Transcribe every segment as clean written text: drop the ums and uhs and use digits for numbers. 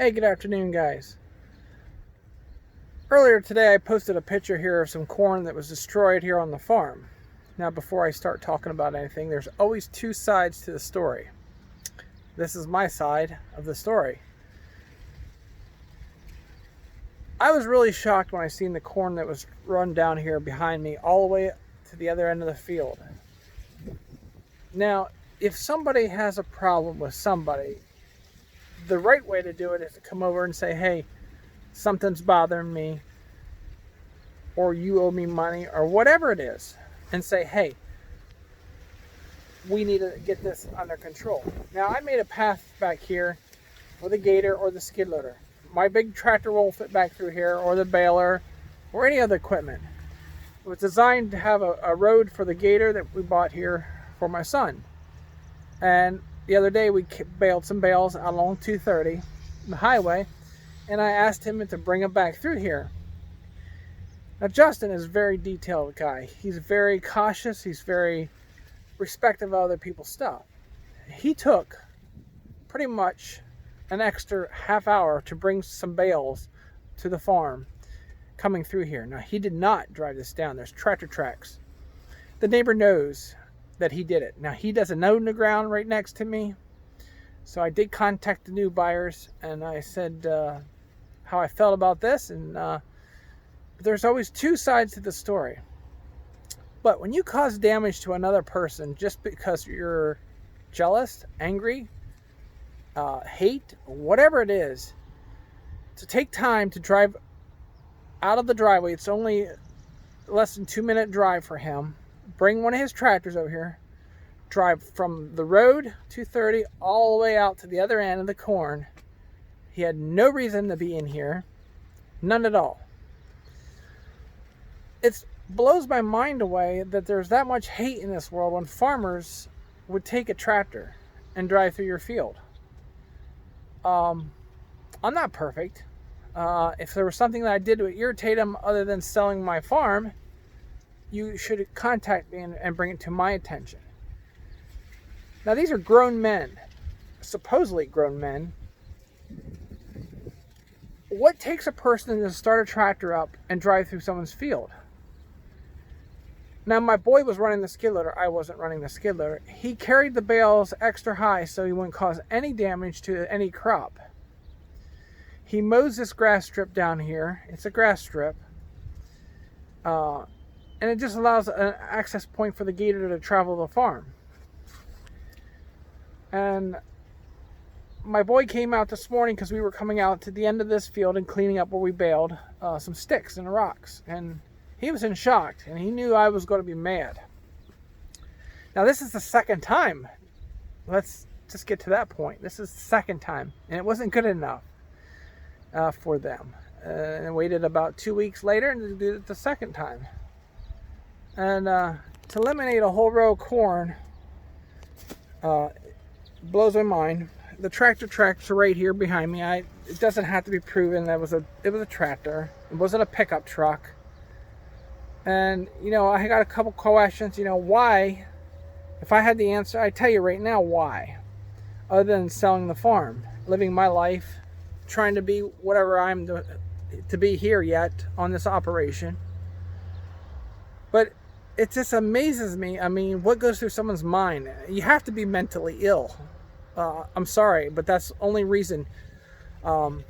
Hey, good afternoon, guys. Earlier today I posted a picture here of some corn that was destroyed here on the farm. Now, before I start talking about anything, there's always two sides to the story. This is my side of the story. I was really shocked when I seen the corn that was run down here behind me all the way to the other end of the field. Now, if somebody has a problem with somebody, the right way to do it is to come over and say, hey, something's bothering me, or you owe me money, or whatever it is, and say, hey, we need to get this under control. Now, I made a path back here for the gator or the skid loader. My big tractor won't fit back through here, or the baler, or any other equipment. It was designed to have a road for the gator that we bought here for my son. And the other day we baled some bales out along 230, the highway, and I asked him to bring them back through here. Now, Justin is a very detailed guy. He's very cautious. He's very respectful of other people's stuff. He took pretty much an extra half hour to bring some bales to the farm coming through here. Now, he did not drive this down. There's tractor tracks. The neighbor knows that he did it. Now, he doesn't know the ground right next to me, so I did contact the new buyers, and I said how I felt about this, and there's always two sides to the story. But when you cause damage to another person just because you're jealous, angry, hate, whatever it is, to take time to drive out of the driveway, it's only less than 2-minute drive for him, bring one of his tractors over here, drive from the road 230 all the way out to the other end of the corn. He had no reason to be in here, none at all. It blows my mind away that there's that much hate in this world when farmers would take a tractor and drive through your field. I'm not perfect. If there was something that I did to irritate them other than selling my farm, you should contact me and bring it to my attention. Now, these are grown men, supposedly grown men. What takes a person to start a tractor up and drive through someone's field? Now, my boy was running the skid loader. I wasn't running the skid loader. He carried the bales extra high so he wouldn't cause any damage to any crop. He mows this grass strip down here. It's a grass strip. And it just allows an access point for the gator to travel the farm. And my boy came out this morning because we were coming out to the end of this field and cleaning up where we baled some sticks and rocks. And he was in shock, and he knew I was going to be mad. Now, this is the second time. Let's just get to that point. This is the second time, and it wasn't good enough for them. And I waited about 2 weeks later and did it the second time. And to eliminate a whole row of corn blows my mind. The tractor tracks are right here behind me. It doesn't have to be proven that it was a tractor. It wasn't a pickup truck. And I got a couple questions. Why? If I had the answer, I tell you right now why. Other than selling the farm, living my life, trying to be whatever I'm to be here yet on this operation. But it just amazes me. I mean, what goes through someone's mind? You have to be mentally ill. I'm sorry, but that's the only reason. Someone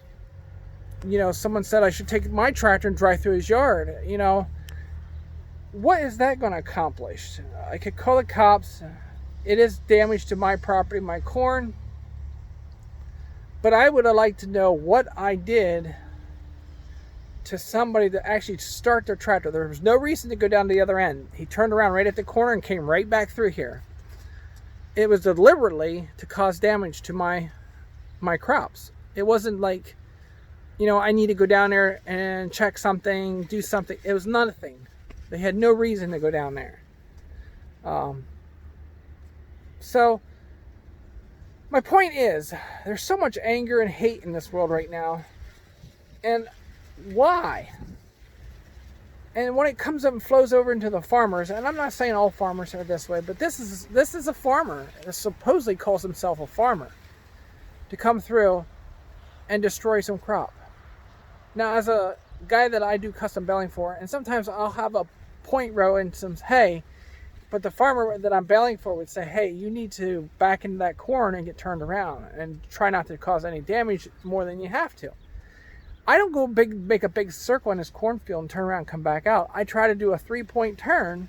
said I should take my tractor and drive through his yard. What is that going to accomplish? I could call the cops. It is damage to my property, my corn. But I would have liked to know what I did to somebody to actually start their tractor. There was no reason to go down to the other end. He turned around right at the corner and came right back through here. It was deliberately to cause damage to my crops. It wasn't like, I need to go down there and check something, do something. It was nothing. They had no reason to go down there. So my point is, there's so much anger and hate in this world right now. And why? And when it comes up and flows over into the farmers, and I'm not saying all farmers are this way, but this is a farmer that supposedly calls himself a farmer, to come through and destroy some crop. Now, as a guy that I do custom baling for, and sometimes I'll have a point row and some hay, but the farmer that I'm baling for would say, hey, you need to back into that corn and get turned around and try not to cause any damage more than you have to. I don't go make a big circle in this cornfield and turn around and come back out. I try to do a 3-point turn.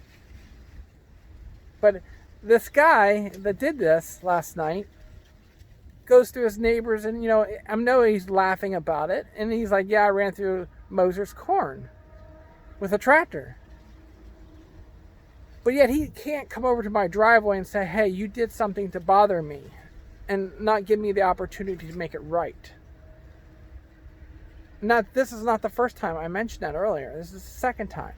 But this guy that did this last night goes to his neighbors and, I know he's laughing about it. And he's like, yeah, I ran through Moser's corn with a tractor. But yet he can't come over to my driveway and say, hey, you did something to bother me, and not give me the opportunity to make it right. This is not the first time. I mentioned that earlier. This is the second time.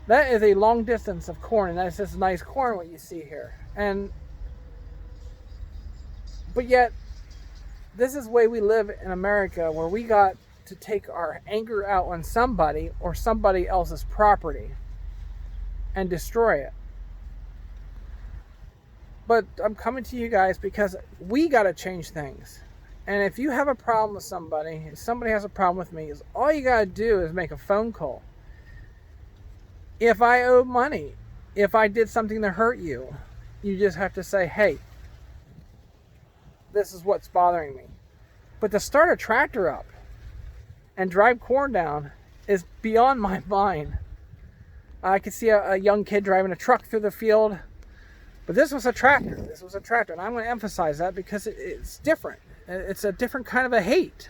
That is a long distance of corn, and that's this nice corn what you see here. But yet, this is the way we live in America, where we got to take our anger out on somebody or somebody else's property and destroy it. But I'm coming to you guys because we got to change things. And if you have a problem with somebody, if somebody has a problem with me, all you got to do is make a phone call. If I owe money, if I did something to hurt you, you just have to say, hey, this is what's bothering me. But to start a tractor up and drive corn down is beyond my mind. I could see a young kid driving a truck through the field, but this was a tractor. This was a tractor, and I'm going to emphasize that because it's different. It's a different kind of a hate.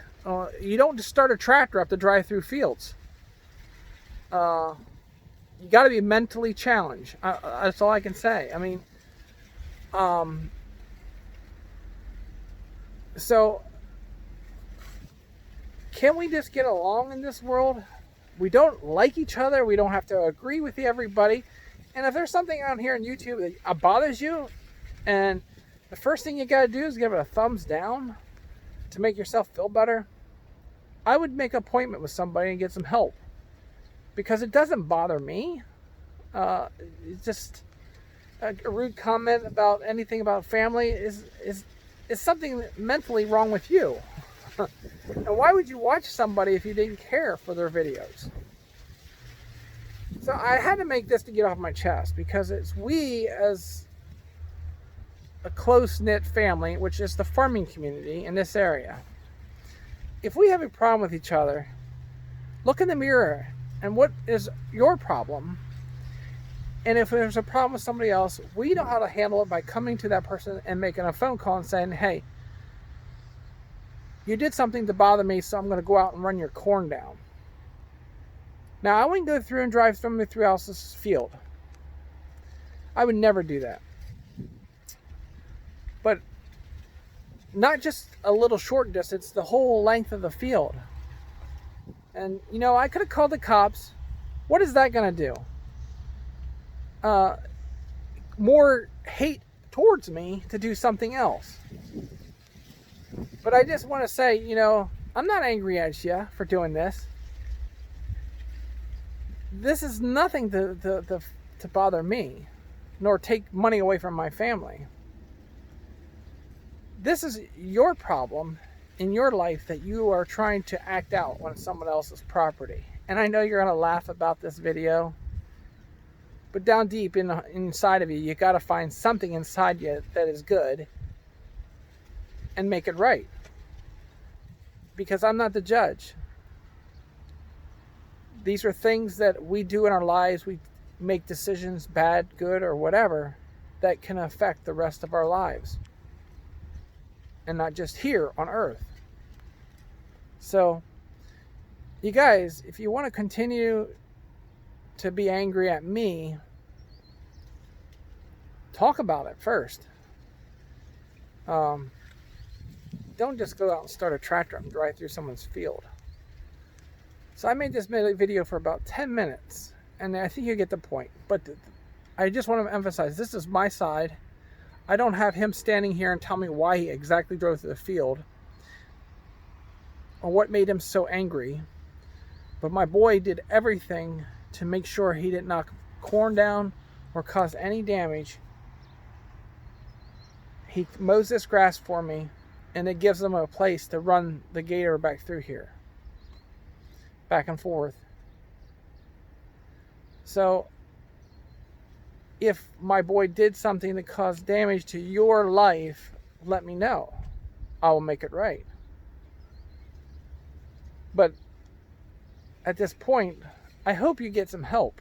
You don't just start a tractor up to drive through fields. You got to be mentally challenged. That's all I can say. I mean, so can we just get along in this world? We don't like each other. We don't have to agree with everybody. And if there's something on here on YouTube that bothers you, and the first thing you got to do is give it a thumbs down to make yourself feel better, I would make an appointment with somebody and get some help. Because it doesn't bother me. It's just a rude comment about anything about family is something mentally wrong with you. And why would you watch somebody if you didn't care for their videos? So I had to make this to get off my chest, because it's we as a close-knit family, which is the farming community in this area. If we have a problem with each other, look in the mirror and what is your problem? And if there's a problem with somebody else, we know how to handle it by coming to that person and making a phone call and saying, hey, you did something to bother me, so I'm going to go out and run your corn down. Now, I wouldn't go through and drive somebody through else's field. I would never do that. But not just a little short distance, the whole length of the field. And, I could have called the cops. What is that going to do? More hate towards me to do something else. But I just want to say, I'm not angry at you for doing this. This is nothing to bother me, nor take money away from my family. This is your problem in your life that you are trying to act out on someone else's property. And I know you're going to laugh about this video, but down deep inside of you, you got to find something inside you that is good and make it right. Because I'm not the judge. These are things that we do in our lives. We make decisions, bad, good, or whatever, that can affect the rest of our lives. And not just here on earth. So, you guys, if you want to continue to be angry at me, talk about it first. Don't just go out and start a tractor and drive through someone's field. So I made this video for about 10 minutes, and I think you get the point. But I just want to emphasize, this is my side. I don't have him standing here and tell me why he exactly drove through the field or what made him so angry. But my boy did everything to make sure he didn't knock corn down or cause any damage. He mows this grass for me, and it gives them a place to run the gator back through here, back and forth. So if my boy did something that caused damage to your life, let me know. I will make it right. But at this point, I hope you get some help,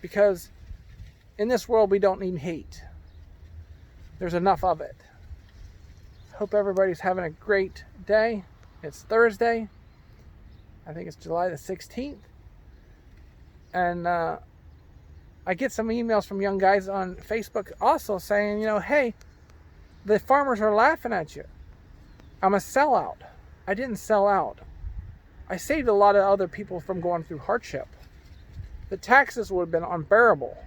because in this world we don't need hate. There's enough of it. Hope everybody's having a great day. It's Thursday. I think it's July the 16th. And I get some emails from young guys on Facebook also saying, hey, the farmers are laughing at you. I'm a sellout. I didn't sell out. I saved a lot of other people from going through hardship. The taxes would have been unbearable.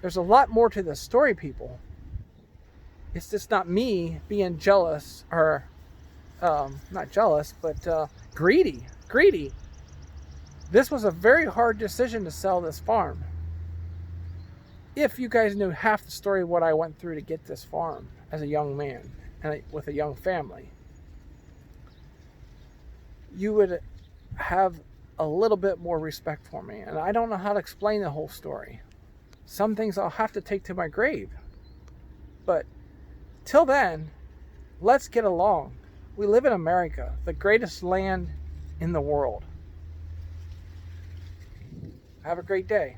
There's a lot more to this story, people. It's just not me being jealous, or not jealous, but greedy. This was a very hard decision to sell this farm. If you guys knew half the story of what I went through to get this farm as a young man and with a young family, you would have a little bit more respect for me. And I don't know how to explain the whole story. Some things I'll have to take to my grave. But till then, let's get along. We live in America, the greatest land in the world. Have a great day.